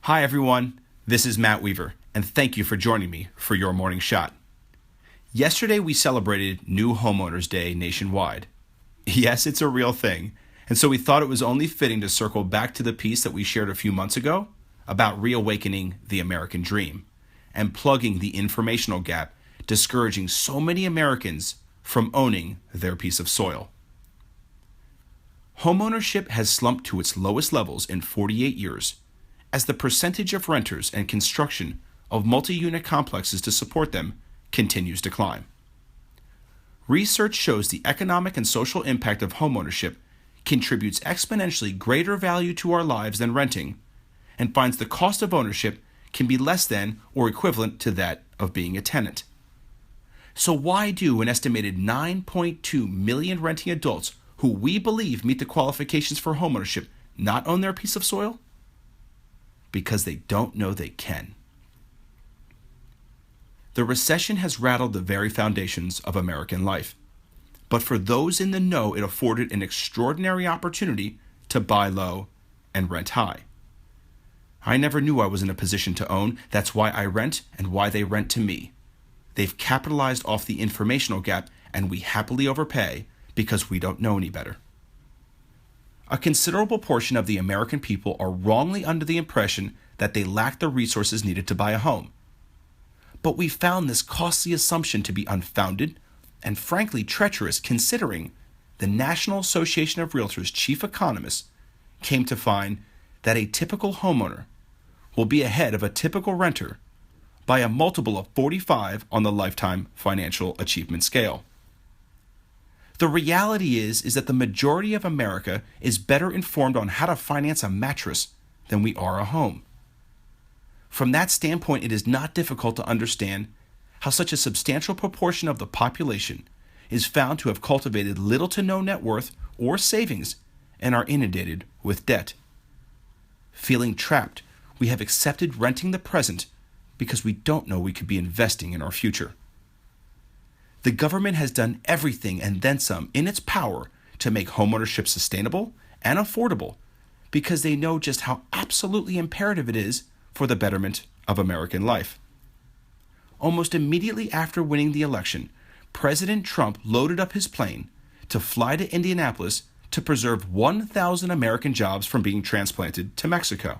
Hi everyone, this is Matt Weaver, and thank you for joining me for your morning shot. Yesterday we celebrated New Homeowners Day nationwide. Yes, it's a real thing, and so we thought it was only fitting to circle back to the piece that we shared a few months ago about reawakening the American dream and plugging the informational gap discouraging so many Americans from owning their piece of soil. Homeownership has slumped to its lowest levels in 48 years, as the percentage of renters and construction of multi-unit complexes to support them continues to climb. Research shows the economic and social impact of homeownership contributes exponentially greater value to our lives than renting, and finds the cost of ownership can be less than or equivalent to that of being a tenant. So why do an estimated 9.2 million renting adults who we believe meet the qualifications for homeownership not own their piece of soil? Because they don't know they can. The recession has rattled the very foundations of American life. But for those in the know, it afforded an extraordinary opportunity to buy low and rent high. I never knew I was in a position to own. That's why I rent and why they rent to me. They've capitalized off the informational gap, and we happily overpay because we don't know any better. A considerable portion of the American people are wrongly under the impression that they lack the resources needed to buy a home. But we found this costly assumption to be unfounded and frankly treacherous, considering the National Association of Realtors chief economist came to find that a typical homeowner will be ahead of a typical renter by a multiple of 45 on the lifetime financial achievement scale. The reality is that the majority of America is better informed on how to finance a mattress than we are a home. From that standpoint, it is not difficult to understand how such a substantial proportion of the population is found to have cultivated little to no net worth or savings and are inundated with debt. Feeling trapped, we have accepted renting the present because we don't know we could be investing in our future. The government has done everything and then some in its power to make homeownership sustainable and affordable because they know just how absolutely imperative it is for the betterment of American life. Almost immediately after winning the election, President Trump loaded up his plane to fly to Indianapolis to preserve 1,000 American jobs from being transplanted to Mexico.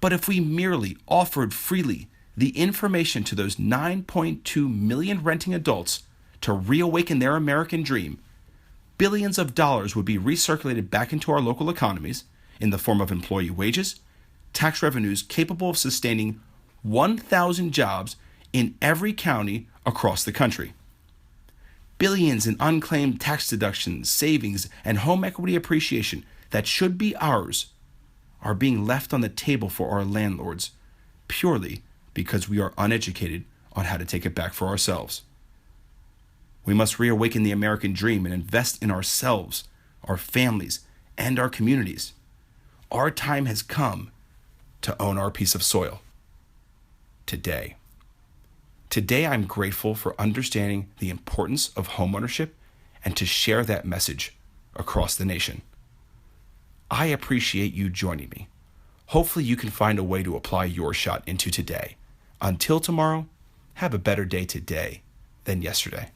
But if we merely offered freely the information to those 9.2 million renting adults to reawaken their American dream, billions of dollars would be recirculated back into our local economies in the form of employee wages, tax revenues capable of sustaining 1,000 jobs in every county across the country. Billions in unclaimed tax deductions, savings, and home equity appreciation that should be ours are being left on the table for our landlords purely because we are uneducated on how to take it back for ourselves. We must reawaken the American dream and invest in ourselves, our families, and our communities. Our time has come to own our piece of soil. Today. Today, I'm grateful for understanding the importance of homeownership and to share that message across the nation. I appreciate you joining me. Hopefully you can find a way to apply your shot into today. Until tomorrow, have a better day today than yesterday.